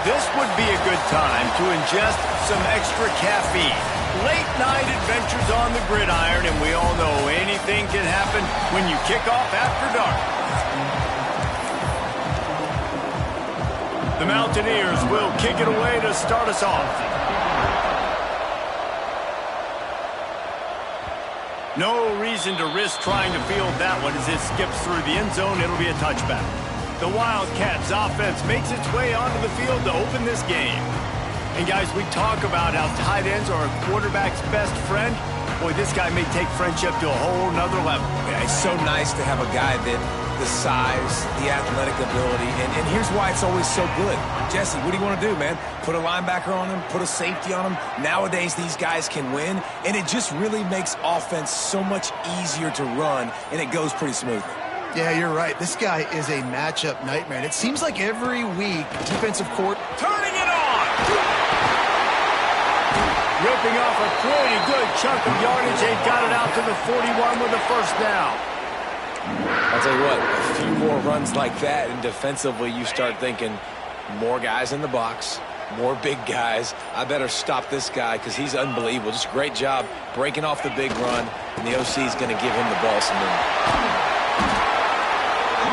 This would be a good time to ingest some extra caffeine. Late night adventures on the gridiron, and we all know anything can happen when you kick off after dark. The Mountaineers will kick it away to start us off. No reason to risk trying to field that one as it skips through the end zone. It'll be a touchback. The Wildcats offense makes its way onto the field to open this game. And guys, we talk about how tight ends are a quarterback's best friend. Boy, this guy may take friendship to a whole nother level. Yeah, it's so nice to have a guy that the size, the athletic ability, and here's why it's always so good. Jesse, what do you want to do, man? Put a linebacker on him, put a safety on him. Nowadays, these guys can win, and it just really makes offense so much easier to run, and it goes pretty smoothly. Yeah, you're right. This guy is a matchup nightmare. And it seems like every week, defensive court turning it on. Ripping off a pretty good chunk of yardage. They got it out to the 41 with a first down. I'll tell you what, a few more runs like that, and defensively you start thinking more guys in the box, more big guys. I better stop this guy because he's unbelievable. Just a great job breaking off the big run, and the OC is going to give him the ball some room.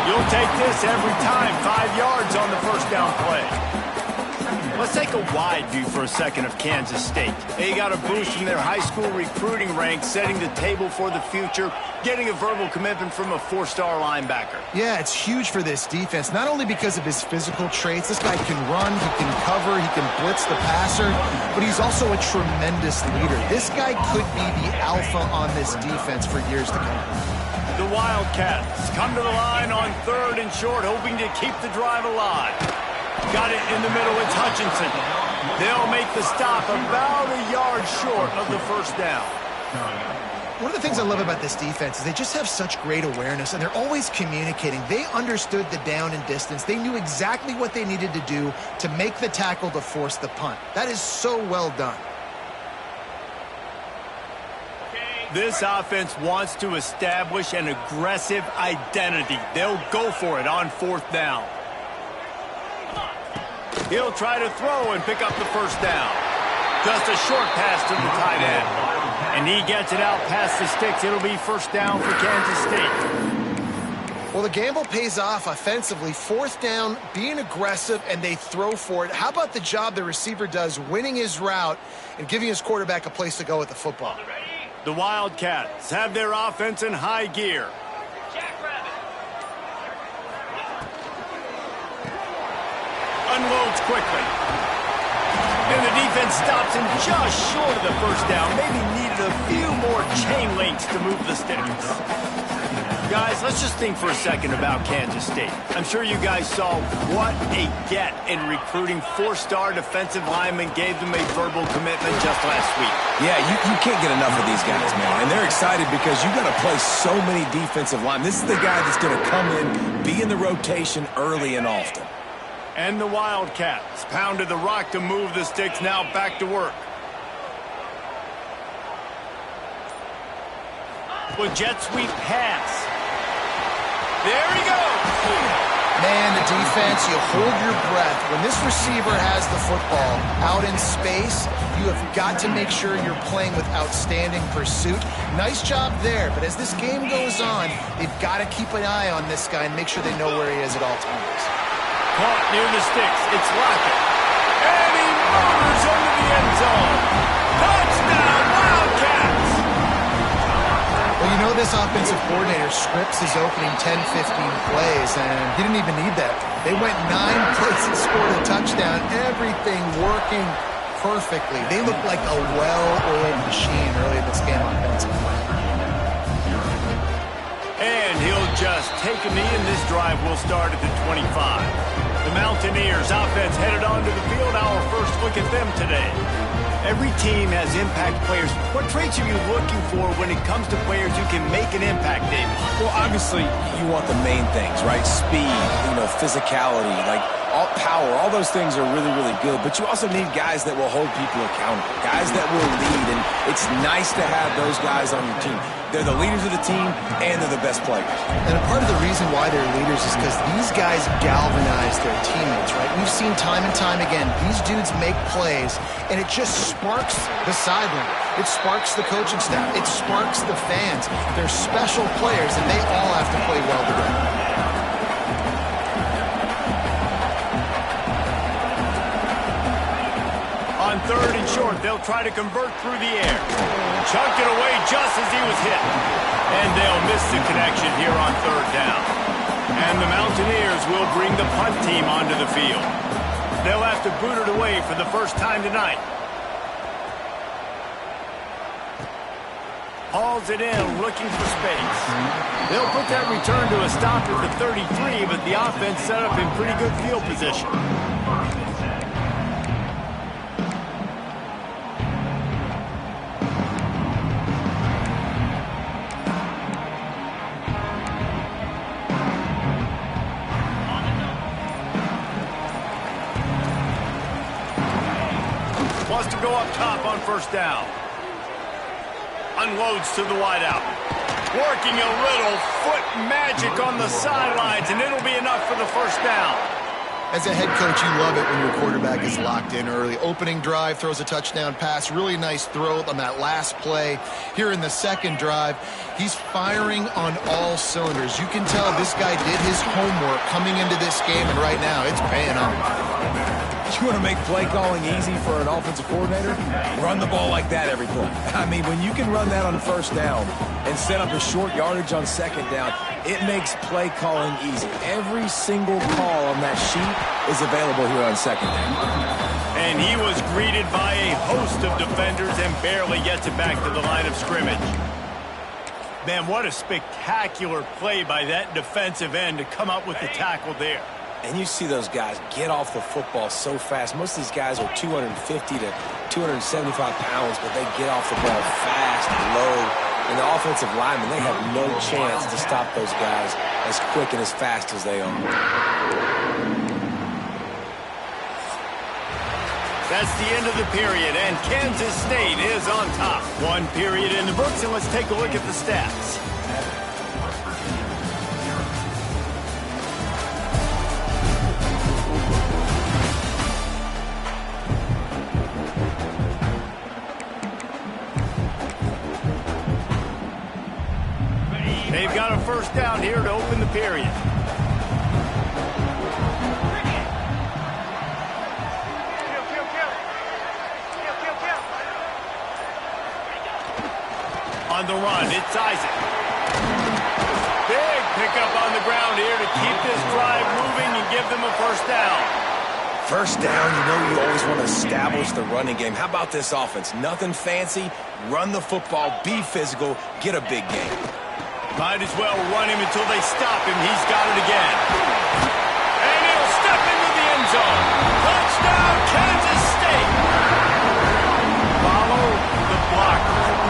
You'll take this every time. 5 yards on the first down play. Let's take a wide view for a second of Kansas State. They got a boost from their high school recruiting ranks, setting the table for the future, getting a verbal commitment from a 4-star linebacker. Yeah, it's huge for this defense, not only because of his physical traits. This guy can run, he can cover, he can blitz the passer, but he's also a tremendous leader. This guy could be the alpha on this defense for years to come. The Wildcats come to the line on 3rd and short, hoping to keep the drive alive. Got it in the middle. It's Hutchinson. They'll make the stop about a yard short of the first down. One of the things I love about this defense is they just have such great awareness, and they're always communicating. They understood the down and distance. They knew exactly what they needed to do to make the tackle to force the punt. That is so well done. This offense wants to establish an aggressive identity. They'll go for it on 4th down. He'll try to throw and pick up the first down. Just a short pass to the tight end. And he gets it out past the sticks. It'll be first down for Kansas State. Well, the gamble pays off offensively. 4th down, being aggressive, and they throw for it. How about the job the receiver does, winning his route and giving his quarterback a place to go with the football? The Wildcats have their offense in high gear. Unloads quickly. And the defense stops him just short of the first down. Maybe needed a few more chain links to move the sticks. Guys, let's just think for a second about Kansas State. I'm sure you guys saw what a get in recruiting. 4-star defensive linemen gave them a verbal commitment just last week. Yeah, you can't get enough of these guys, man. And they're excited because you got to play so many defensive linemen. This is the guy that's going to come in, be in the rotation early and often. And the Wildcats pounded the rock to move the sticks. Now back to work. With jet sweep pass. There he goes. Man, the defense, you hold your breath. When this receiver has the football out in space, you have got to make sure you're playing with outstanding pursuit. Nice job there, but as this game goes on, they've got to keep an eye on this guy and make sure they know where he is at all times. Caught near the sticks. It's Lockett. And he murders into the end zone. Touchdown, Wildcats! Well, you know this offensive coordinator scripts his opening 10, 15 plays, and he didn't even need that. They went 9 plays and scored a touchdown. Everything working perfectly. They looked like a well-oiled machine early in this game offensively. And he'll just take a knee, and this drive will start at the 25. The Mountaineers offense headed onto the field. Our first look at them today. Every team has impact players. What traits are you looking for when it comes to players who can make an impact, David? Well, obviously, you want the main things, right? Speed, physicality. Like, all power, all those things are really, really good, but you also need guys that will hold people accountable, guys that will lead, and it's nice to have those guys on your team. They're the leaders of the team, and they're the best players. And a part of the reason why they're leaders is because these guys galvanize their teammates, right? We've seen time and time again, these dudes make plays, and it just sparks the sideline. It sparks the coaching staff. It sparks the fans. They're special players, and they all have to play well together. On 3rd and short, they'll try to convert through the air. Chunked it away just as he was hit. And they'll miss the connection here on 3rd down. And the Mountaineers will bring the punt team onto the field. They'll have to boot it away for the first time tonight. Hauls it in, looking for space. They'll put that return to a stop at the 33, but the offense set up in pretty good field position. Wants to go up top on 1st down. Unloads to the wideout. Working a little foot magic on the sidelines, and it'll be enough for the 1st down. As a head coach, you love it when your quarterback is locked in early. Opening drive, throws a touchdown pass. Really nice throw on that last play. Here in the 2nd drive, he's firing on all cylinders. You can tell this guy did his homework coming into this game, and right now it's paying off. You want to make play calling easy for an offensive coordinator? Run the ball like that every play. I mean, when you can run that on 1st down and set up a short yardage on 2nd down, it makes play calling easy. Every single call on that sheet is available here on 2nd down. And he was greeted by a host of defenders and barely gets it back to the line of scrimmage. Man, what a spectacular play by that defensive end to come up with the tackle there. And you see those guys get off the football so fast. Most of these guys are 250 to 275 pounds, but they get off the ball fast and low. And the offensive linemen, they have no chance to stop those guys as quick and as fast as they are. That's the end of the period, and Kansas State is on top. 1 period in the books, and let's take a look at the stats. They've got a 1st down here to open the period. On the run, it's Isaac. Big pickup on the ground here to keep this drive moving and give them a 1st down. 1st down, you know you always want to establish the running game. How about this offense? Nothing fancy. Run the football, be physical, get a big game. Might as well run him until they stop him. He's got it again. And he'll step into the end zone. Touchdown, Kansas State. Follow the block.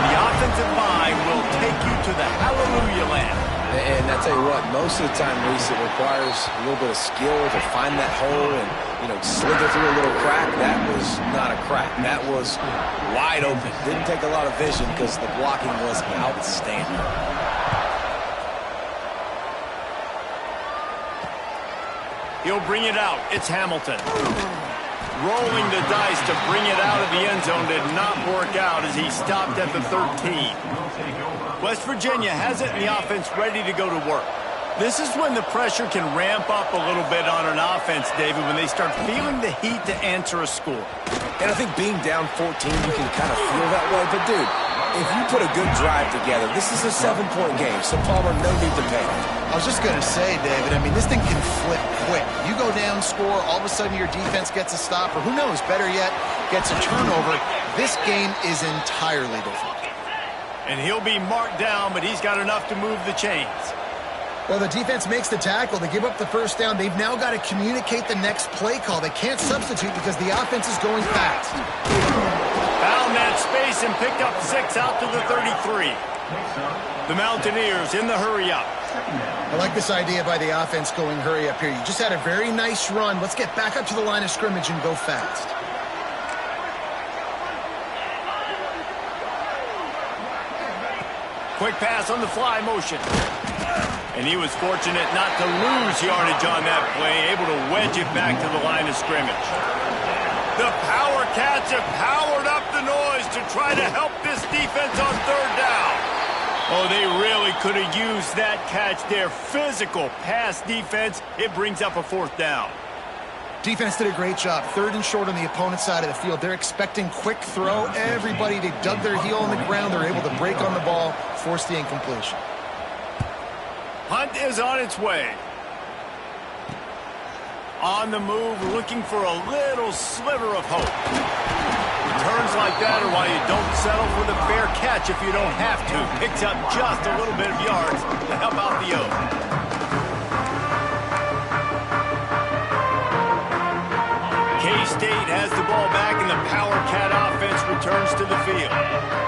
The offensive line will take you to the hallelujah land. And I tell you what, most of the time, Reese, it requires a little bit of skill to find that hole and, slither through a little crack. That was not a crack. That was wide open. Didn't take a lot of vision because the blocking was outstanding. He'll bring it out. It's Hamilton. Rolling the dice to bring it out of the end zone did not work out as he stopped at the 13. West Virginia has it in the offense ready to go to work. This is when the pressure can ramp up a little bit on an offense, David, when they start feeling the heat to answer a score. And I think being down 14, you can kind of feel that way. But, dude, if you put a good drive together, this is a 7-point game, so Palmer, no need to panic. I was just going to say, David, I mean, this thing can flip quick. You go down, score, all of a sudden your defense gets a stop, or who knows, better yet, gets a turnover. This game is entirely different. And he'll be marked down, but he's got enough to move the chains. Well, the defense makes the tackle. They give up the 1st down. They've now got to communicate the next play call. They can't substitute because the offense is going fast. Found that space and picked up 6 out to the 33. The Mountaineers in the hurry-up. I like this idea by the offense going hurry up here. You just had a very nice run. Let's get back up to the line of scrimmage and go fast. Quick pass on the fly motion. And he was fortunate not to lose yardage on that play, able to wedge it back to the line of scrimmage. The Power Cats have powered up the noise to try to help this defense on third down. Oh, they really could have used that catch there. Physical pass defense. It brings up a fourth down. Defense did a great job. 3rd and short on the opponent's side of the field. They're expecting quick throw. Everybody, they dug their heel on the ground. They're able to break on the ball, force the incompletion. Hunt is on its way. On the move, looking for a little sliver of hope. Returns like that are why you don't settle for the fair catch if you don't have to. Picks up just a little bit of yards to help out the Oak. K-State has the ball back, and the Power Cat offense returns to the field.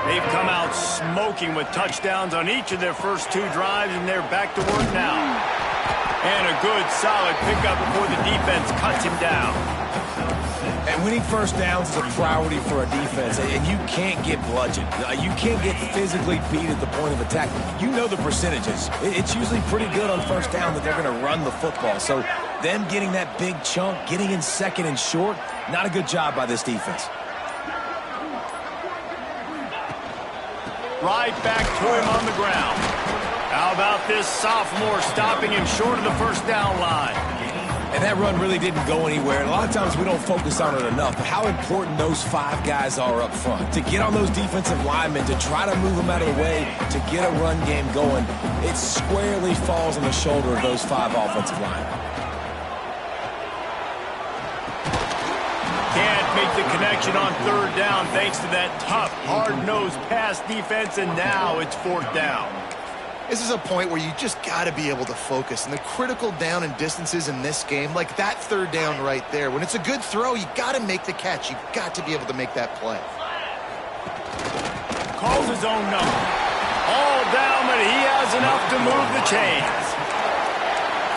They've come out smoking with touchdowns on each of their first 2 drives, and they're back to work now. And a good, solid pickup before the defense cuts him down. And winning first downs is a priority for a defense, and you can't get bludgeoned. You can't get physically beat at the point of attack. You know the percentages. It's usually pretty good on first down that they're going to run the football. So them getting that big chunk, getting in 2nd and short, not a good job by this defense. Right back to him on the ground. How about this sophomore stopping him short of the first down line? And that run really didn't go anywhere. And a lot of times we don't focus on it enough, but how important those 5 guys are up front. To get on those defensive linemen, to try to move them out of the way, to get a run game going, it squarely falls on the shoulder of those 5 offensive linemen. Can't make the connection on third down thanks to that tough, hard-nosed pass defense, and now it's 4th down. This is a point where you just got to be able to focus. And the critical down and distances in this game, like that 3rd down right there, when it's a good throw, you got to make the catch. You've got to be able to make that play. Calls his own number. All down, but he has enough to move the chains.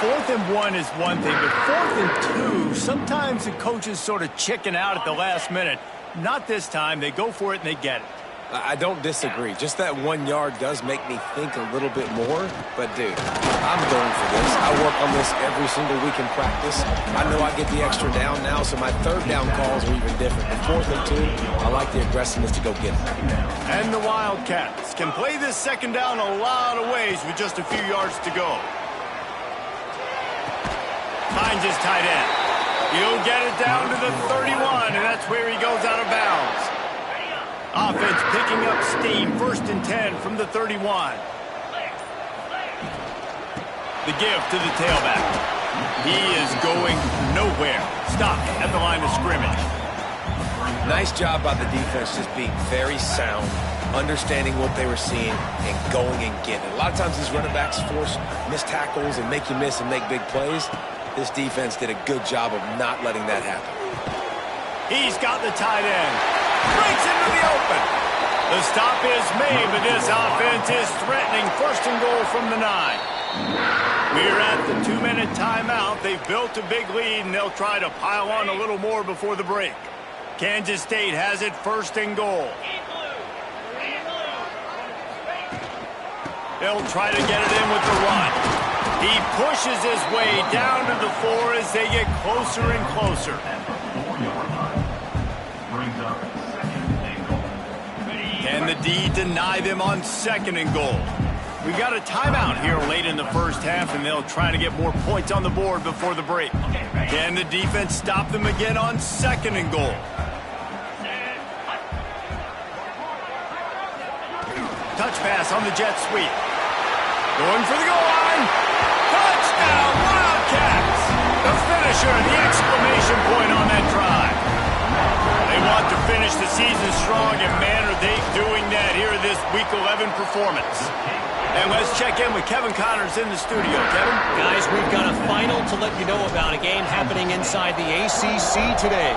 4th and 1 is one thing, but 4th and 2, sometimes the coaches sort of chicken out at the last minute. Not this time. They go for it and they get it. I don't disagree. Just that 1 yard does make me think a little bit more. But, dude, I'm going for this. I work on this every single week in practice. I know I get the extra down now, so my 3rd down calls are even different. But 4th and 2, I like the aggressiveness to go get it. And the Wildcats can play this 2nd down a lot of ways with just a few yards to go. Finds his tight end. He'll get it down to the 31, and that's where he goes out of bounds. Offense picking up steam, 1st and 10 from the 31. The give to the tailback. He is going nowhere. Stopped at the line of scrimmage. Nice job by the defense just being very sound, understanding what they were seeing, and going and getting it. A lot of times these running backs force missed tackles and make you miss and make big plays. This defense did a good job of not letting that happen. He's got the tight end. Breaks into the open. The stop is made, but this offense is threatening 1st and goal from the 9. We're at the 2-minute timeout. They've built a big lead, and they'll try to pile on a little more before the break. Kansas State has it 1st and goal. They'll try to get it in with the run. He pushes his way down to the 4 as they get closer and closer. Can the D deny them on 2nd and goal? We got a timeout here late in the first half, and they'll try to get more points on the board before the break. Can the defense stop them again on 2nd and goal? Touch pass on the jet sweep. Going for the goal line. Touchdown, Wildcats! The finisher, the exclamation point on that drive. They want to finish the season strong, and man, are they doing that here in this Week 11 performance. And let's check in with Kevin Connors in the studio. Kevin? Guys, we've got a final to let you know about, a game happening inside the ACC today.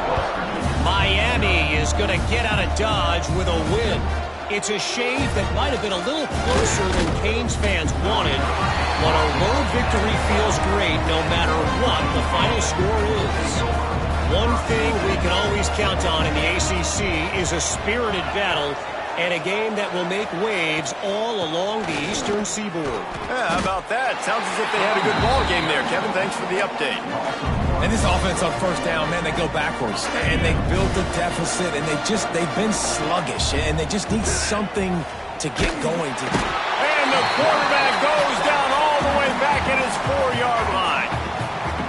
Miami is going to get out of Dodge with a win. It's a shave that might have been a little closer than Canes fans wanted, but a road victory feels great no matter what the final score is. One thing we can always count on in the ACC is a spirited battle and a game that will make waves all along the Eastern Seaboard. Yeah, how about that? Sounds as if they had a good ball game there, Kevin. Thanks for the update. And this offense on first down, man, they go backwards. And they built a deficit, and they've been sluggish. And they just need something to get going. And the quarterback goes down all the way back at his 4-yard line.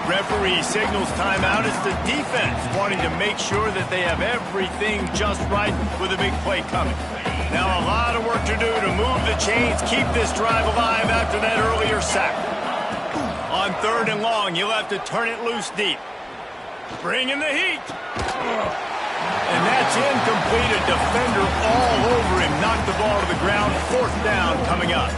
Referee signals timeout. It's the defense wanting to make sure that they have everything just right with a big play coming. Now a lot of work to do to move the chains, keep this drive alive after that earlier sack. On 3rd and long, you'll have to turn it loose deep. Bring in the heat. And that's incomplete. A defender all over him. Knocked the ball to the ground. 4th down coming up.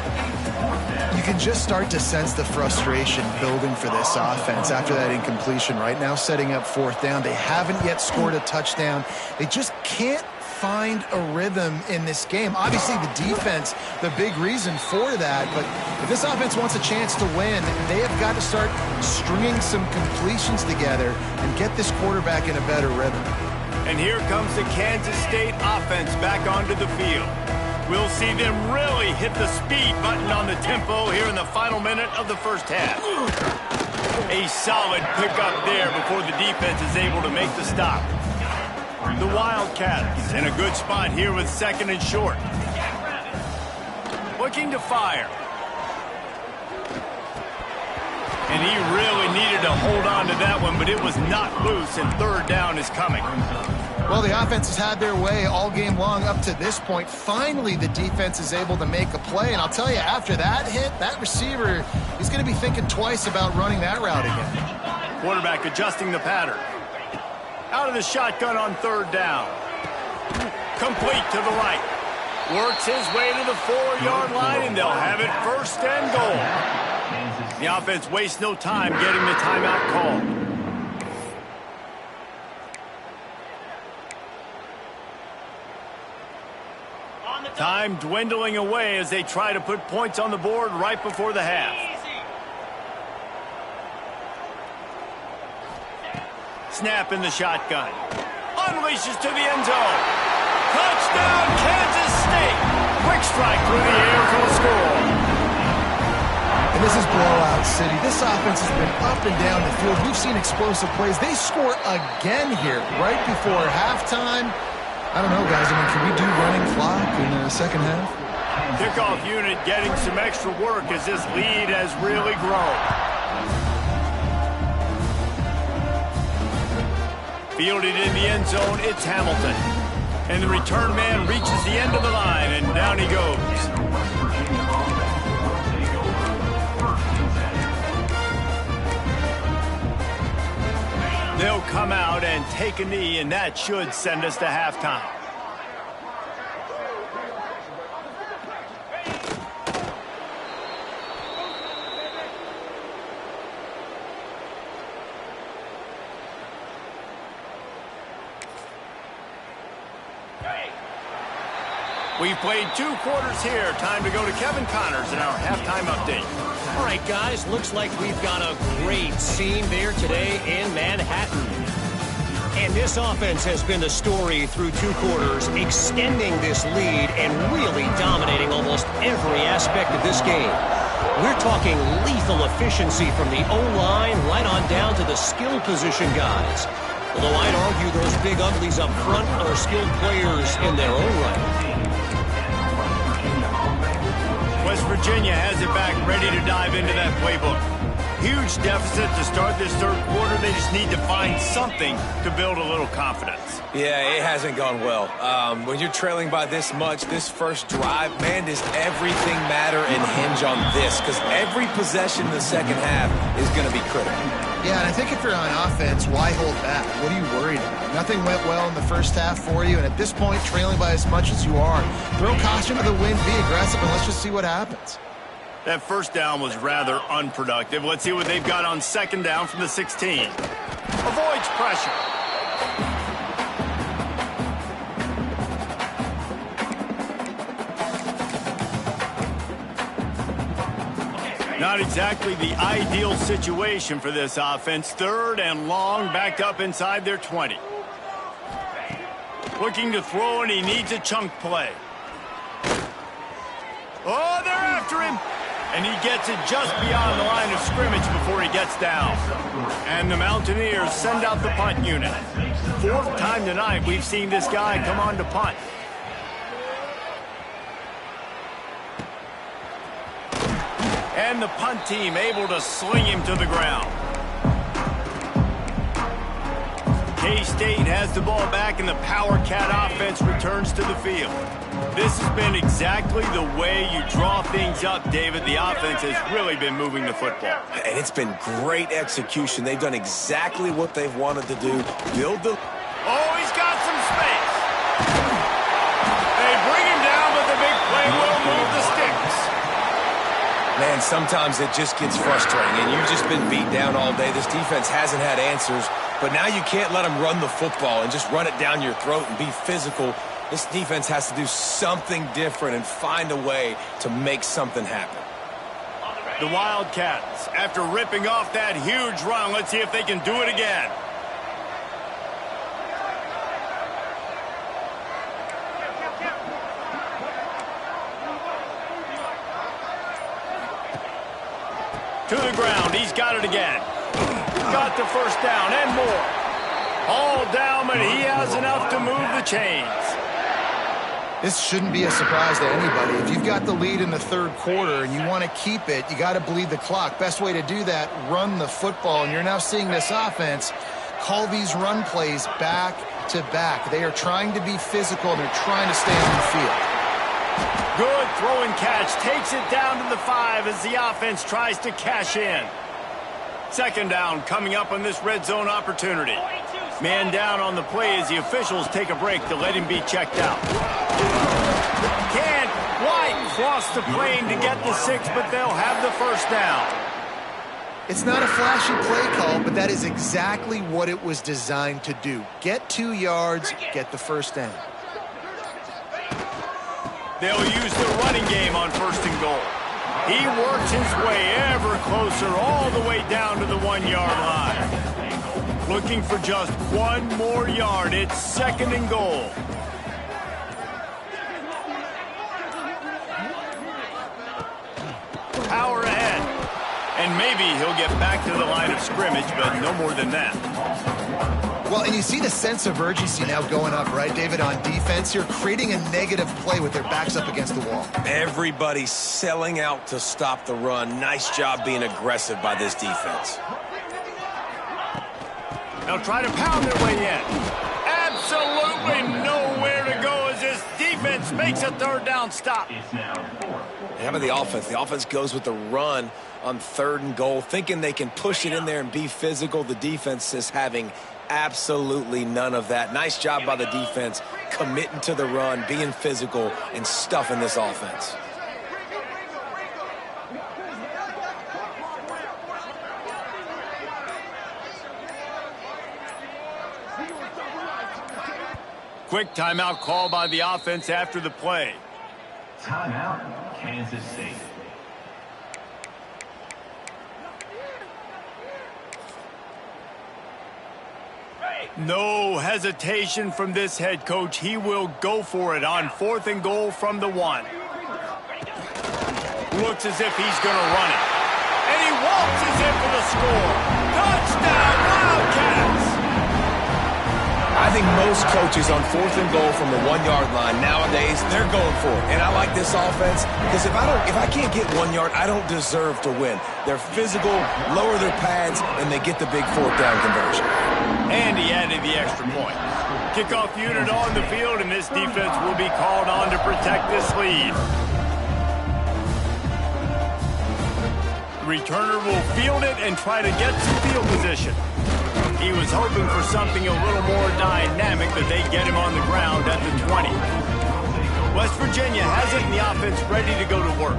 You can just start to sense the frustration building for this offense after that incompletion. Right now, setting up 4th down. They haven't yet scored a touchdown. They just can't find a rhythm in this game. Obviously, the defense, the big reason for that. But if this offense wants a chance to win, they have got to start stringing some completions together and get this quarterback in a better rhythm. And here comes the Kansas State offense back onto the field. We'll see them really hit the speed button on the tempo here in the final minute of the first half. A solid pickup there before the defense is able to make the stop. The Wildcats in a good spot here with 2nd and short. Looking to fire. And he really needed to hold on to that one, but it was not loose, and 3rd down is coming. Well, the offense has had their way all game long up to this point. Finally, the defense is able to make a play. And I'll tell you, after that hit, that receiver is going to be thinking twice about running that route again. Quarterback adjusting the pattern. Out of the shotgun on 3rd down. Complete to the right. Works his way to the 4-yard line, and they'll have it 1st and goal. The offense wastes no time getting the timeout called. Time dwindling away as they try to put points on the board right before the half. Snap in the shotgun. Unleashes to the end zone. Touchdown, Kansas State. Quick strike through the air for the score. And this is blowout city. This offense has been up and down the field. We've seen explosive plays. They score again here right before halftime. I don't know, guys. I mean, can we do running clock in the second half? Kickoff unit getting some extra work as this lead has really grown. Fielded in the end zone, it's Hamilton. And the return man reaches the end of the line, and down he goes. They'll come out and take a knee, and that should send us to halftime. We've played 2 quarters here. Time to go to Kevin Connors in our halftime update. All right, guys, looks like we've got a great scene there today in Manhattan. And this offense has been the story through 2 quarters, extending this lead and really dominating almost every aspect of this game. We're talking lethal efficiency from the O-line right on down to the skill position guys. Although I'd argue those big uglies up front are skilled players in their own right. West Virginia has it back, ready to dive into that playbook. Huge deficit to start this 3rd quarter. They just need to find something to build a little confidence. Yeah, it hasn't gone well. When you're trailing by this much, this first drive, man, does everything matter and hinge on this? Because every possession in the second half is going to be critical. Yeah, and I think if you're on offense, why hold back? What are you worried about? Nothing went well in the first half for you, and at this point, trailing by as much as you are, throw caution to the wind, be aggressive, and let's just see what happens. That first down was rather unproductive. Let's see what they've got on 2nd down from the 16. Avoids pressure. Not exactly the ideal situation for this offense. 3rd and long, backed up inside their 20. Looking to throw, and he needs a chunk play. Oh, they're after him. And he gets it just beyond the line of scrimmage before he gets down. And the Mountaineers send out the punt unit. 4th time tonight we've seen this guy come on to punt. And the punt team able to sling him to the ground. K-State has the ball back, and the Power Cat offense returns to the field. This has been exactly the way you draw things up, David. The offense has really been moving the football. And it's been great execution. They've done exactly what they've wanted to do. Build the... Oh, he's got some space. They bring him down, but the big play will move the sticks. Man, sometimes it just gets frustrating, and you've just been beat down all day. This defense hasn't had answers, but now you can't let them run the football and just run it down your throat and be physical. This defense has to do something different and find a way to make something happen. The Wildcats, after ripping off that huge run, let's see if they can do it again. To the ground, he's got it again. Got the 1st down and more. All down, but he has enough to move the chains. This shouldn't be a surprise to anybody. If you've got the lead in the 3rd quarter and you want to keep it, you got to bleed the clock. Best way to do that, run the football. And you're now seeing this offense call these run plays back to back. They are trying to be physical, and they're trying to stay on the field. Good throw and catch. Takes it down to the 5 as the offense tries to cash in. 2nd down coming up on this red zone opportunity. Man down on the play as the officials take a break to let him be checked out. Can't quite cross the plane to get the 6, but they'll have the 1st down. It's not a flashy play call, but that is exactly what it was designed to do. Get 2 yards, get the 1st down. They'll use the running game on 1st and goal. He works his way ever closer all the way down to the 1-yard line. Looking for just 1 more yard. It's 2nd and goal. Power ahead. And maybe he'll get back to the line of scrimmage, but no more than that. Well, and you see the sense of urgency now going up, right, David, on defense here, creating a negative play with their backs up against the wall. Everybody's selling out to stop the run. Nice job being aggressive by this defense. They'll try to pound their way in. Absolutely nowhere to go as this defense makes a 3rd down stop. How about the offense? The offense goes with the run on 3rd and goal, thinking they can push it in there and be physical. The defense is having absolutely none of that. Nice job by the defense, committing to the run, being physical, and stuffing this offense. Quick timeout call by the offense after the play. Timeout, Kansas State. No hesitation from this head coach. He will go for it on 4th and goal from the 1. Looks as if he's going to run it. And he waltzes in for the score. Touchdown, Wildcats! I think most coaches on 4th and goal from the 1-yard line nowadays, they're going for it. And I like this offense because if I can't get 1 yard, I don't deserve to win. They're physical, lower their pads, and they get the big 4th down conversion. And he added the extra point. Kickoff unit on the field, and this defense will be called on to protect this lead. The returner will field it and try to get some field position. He was hoping for something a little more dynamic, but they get him on the ground at the 20. West Virginia has it, and the offense ready to go to work.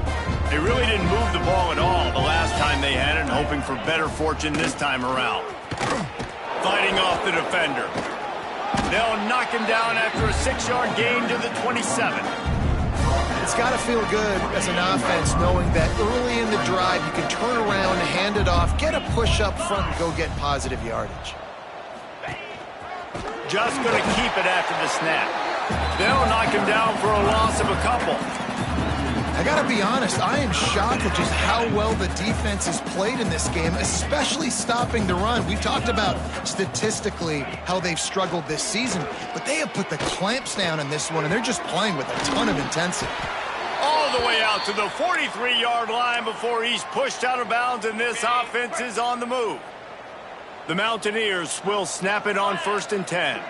They really didn't move the ball at all the last time they had it, and hoping for better fortune this time around. Fighting off the defender. They'll knock him down after a 6-yard gain to the 27. It's got to feel good as an offense knowing that early in the drive you can turn around, hand it off, get a push up front, and go get positive yardage. Just going to keep it after the snap. They'll knock him down for a loss of a couple. I got to be honest, I am shocked at just how well the defense has played in this game, especially stopping the run. We've talked about statistically how they've struggled this season, but they have put the clamps down in this one, and they're just playing with a ton of intensity. All the way out to the 43-yard line before he's pushed out of bounds, and this offense is on the move. The Mountaineers will snap it on 1st and 10.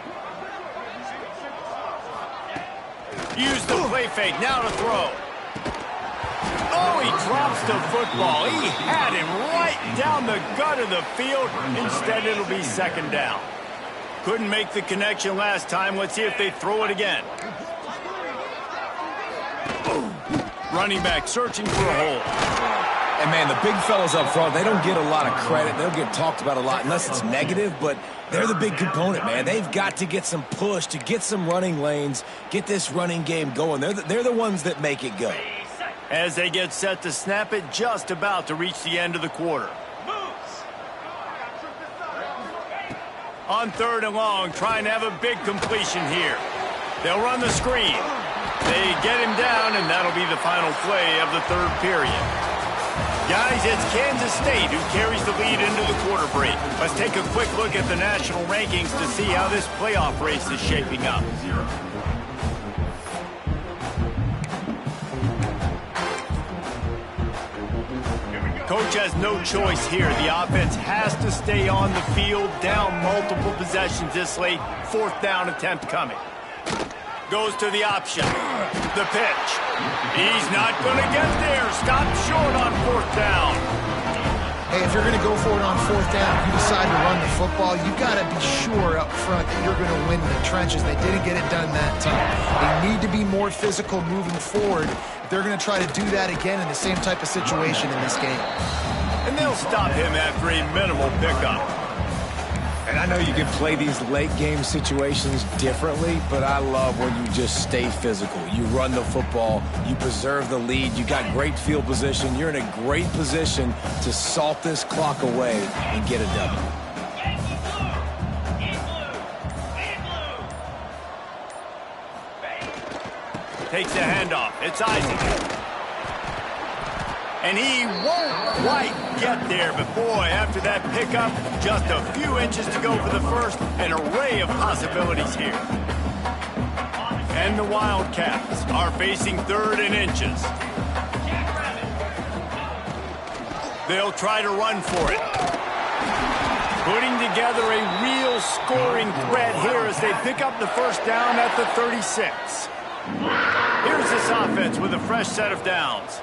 Use the play fake, now to throw. Oh, he drops the football. He had him right down the gut of the field. Instead, it'll be 2nd down. Couldn't make the connection last time. Let's see if they throw it again. Running back searching for a hole. And, man, the big fellas up front, they don't get a lot of credit. They'll get talked about a lot unless it's negative, but they're the big component, man. They've got to get some push to get some running lanes, get this running game going. They're the ones that make it go. As they get set to snap it, just about to reach the end of the quarter. On 3rd and long, trying to have a big completion here. They'll run the screen. They get him down, and that'll be the final play of the 3rd period. Guys, it's Kansas State who carries the lead into the quarter break. Let's take a quick look at the national rankings to see how this playoff race is shaping up. Coach has no choice here. The offense has to stay on the field, down multiple possessions this late. 4th down attempt coming. Goes to the option. The pitch. He's not going to get there. Stopped short on 4th down. Hey, if you're going to go for it on 4th down, if you decide to run the football, you got to be sure up front that you're going to win in the trenches. They didn't get it done that time. They need to be more physical moving forward. They're going to try to do that again in the same type of situation in this game. And they'll stop him after a minimal pickup. And I know you can play these late-game situations differently, but I love when you just stay physical. You run the football, you preserve the lead, you got great field position, you're in a great position to salt this clock away and get a W. Takes the handoff. It's Isaac. And he won't quite get there, but boy, after that pickup, just a few inches to go for the first. An array of possibilities here. And the Wildcats are facing 3rd and inches. They'll try to run for it. Putting together a real scoring threat here as they pick up the 1st down at the 36. Here's this offense with a fresh set of downs.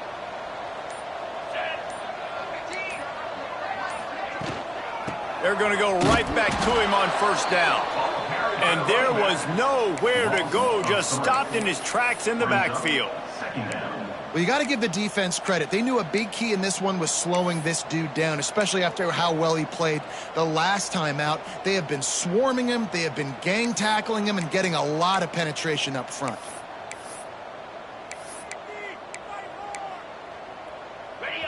They're going to go right back to him on 1st down. And there was nowhere to go, just stopped in his tracks in the backfield. Well, you got to give the defense credit. They knew a big key in this one was slowing this dude down, especially after how well he played the last time out. They have been swarming him, they have been gang tackling him, and getting a lot of penetration up front.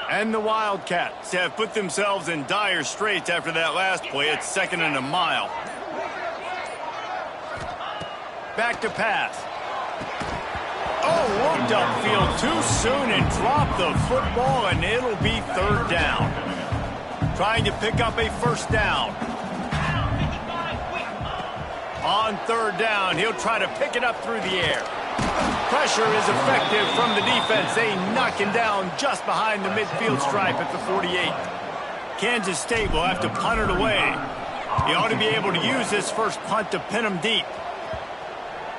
And the Wildcats have put themselves in dire straits after that last play. It's 2nd and a mile. Back to pass. Oh, looked upfield too soon and dropped the football, and it'll be 3rd down. Trying to pick up a 1st down. On 3rd down, he'll try to pick it up through the air. Pressure is effective from the defense. They knock him down just behind the midfield stripe at the 48. Kansas State will have to punt it away. He ought to be able to use this first punt to pin him deep.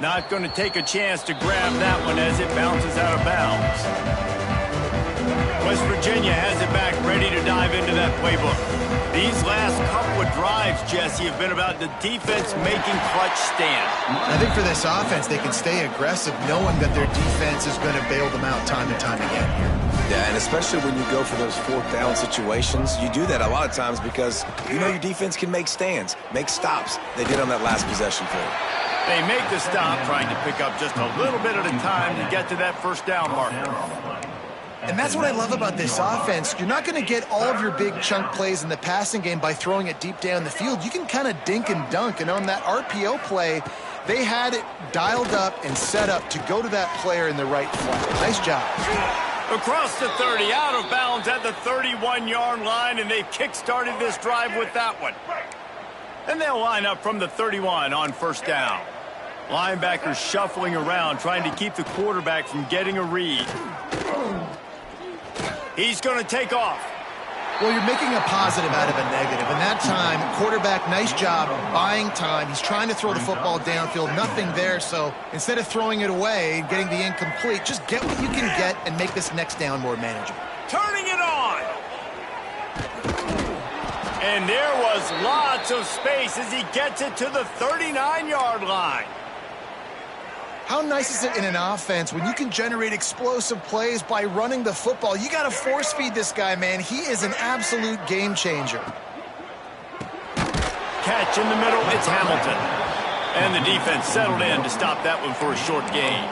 Not going to take a chance to grab that one as it bounces out of bounds. West Virginia has it back, ready to dive into that playbook. These last couple of drives, Jesse, have been about the defense making clutch stands. I think for this offense, they can stay aggressive knowing that their defense is going to bail them out time and time again here. Yeah, and especially when you go for those 4th down situations, you do that a lot of times because you know your defense can make stands, make stops. They did on that last possession for you. They make the stop, trying to pick up just a little bit at a time to get to that first down marker. And that's what I love about this offense. You're not going to get all of your big chunk plays in the passing game by throwing it deep down the field. You can kind of dink and dunk. And on that RPO play, they had it dialed up and set up to go to that player in the right flat. Nice job. Across the 30, out of bounds at the 31-yard line, and they've kick-started this drive with that one. And they'll line up from the 31 on first down. Linebackers shuffling around, trying to keep the quarterback from getting a read. He's going to take off. Well, you're making a positive out of a negative. And that time, quarterback, nice job buying time. He's trying to throw the football downfield. Nothing there. So instead of throwing it away and getting the incomplete, just get what you can get and make this next down more manageable. Turning it on. And there was lots of space as he gets it to the 39-yard line. How nice is it in an offense when you can generate explosive plays by running the football? You got to force feed this guy, man. He is an absolute game changer. Catch in the middle, it's Hamilton. And the defense settled in to stop that one for a short gain.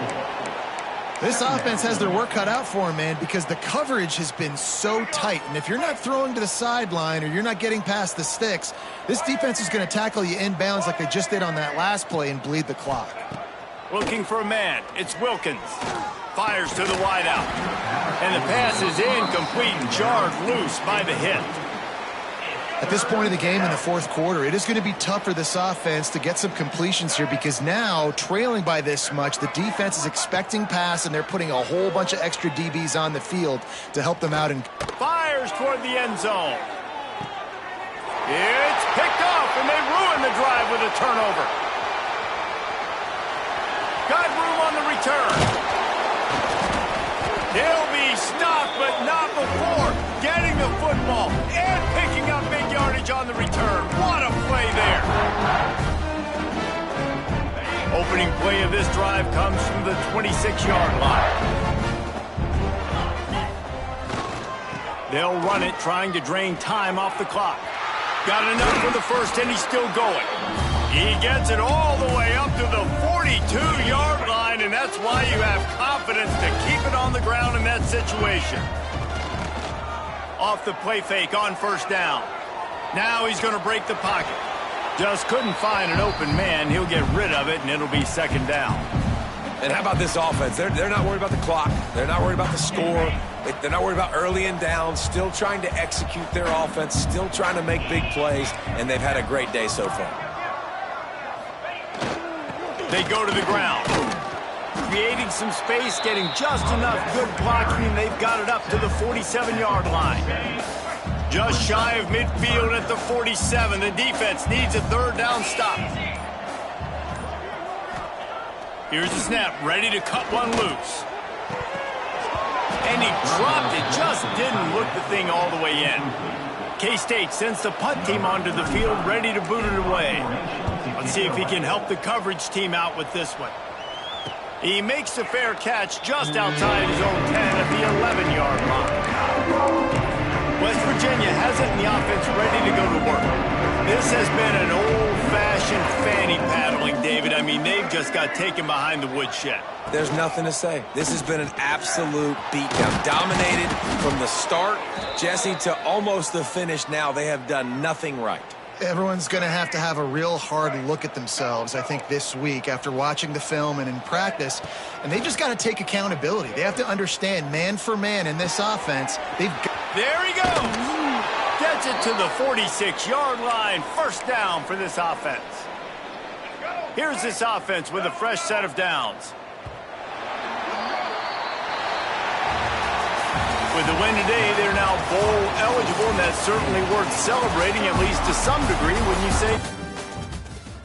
This offense has their work cut out for him, man, because the coverage has been so tight. And if you're not throwing to the sideline or you're not getting past the sticks, this defense is going to tackle you inbounds like they just did on that last play and bleed the clock. Looking for a man. It's Wilkins. Fires to the wideout. And the pass is incomplete and jarred loose by the hit. At this point of the game in the fourth quarter, it is going to be tough for this offense to get some completions here because now, trailing by this much, the defense is expecting pass and they're putting a whole bunch of extra DBs on the field to help them out. And fires toward the end zone. It's picked off and they ruin the drive with a turnover. Got room on the return. He'll be stopped, but not before getting the football and picking up big yardage on the return. What a play there. Opening play of this drive comes from the 26-yard line. They'll run it, trying to drain time off the clock. Got enough for the first, and he's still going. He gets it all the way up to the 42-yard line, and that's why you have confidence to keep it on the ground in that situation. Off the play fake on first down. Now he's going to break the pocket. Just couldn't find an open man. He'll get rid of it, and it'll be second down. And how about this offense? They're not worried about the clock. They're not worried about the score. They're not worried about early and down. Still trying to execute their offense. Still trying to make big plays, and they've had a great day so far. They go to the ground. Creating some space, getting just enough good blocking, and they've got it up to the 47-yard line. Just shy of midfield at the 47. The defense needs a third down stop. Here's the snap, ready to cut one loose. And he dropped it, just didn't look the thing all the way in. K-State sends the punt team onto the field, ready to boot it away. Let's see if he can help the coverage team out with this one. He makes a fair catch just outside his own 10 at the 11-yard line. West Virginia has it in the offense ready to go to work. This has been an old-fashioned fanny paddling, David. I mean, they've just got taken behind the woodshed. There's nothing to say. This has been an absolute beatdown. Dominated from the start, Jesse, to almost the finish now. They have done nothing right. Everyone's going to have a real hard look at themselves, I think, this week after watching the film and in practice. And they've just got to take accountability. They have to understand, man for man in this offense, they've got... There he goes. Gets it to the 46-yard line. First down for this offense. Here's this offense with a fresh set of downs. With the win today, they're now bowl eligible, and that's certainly worth celebrating, at least to some degree, when you say...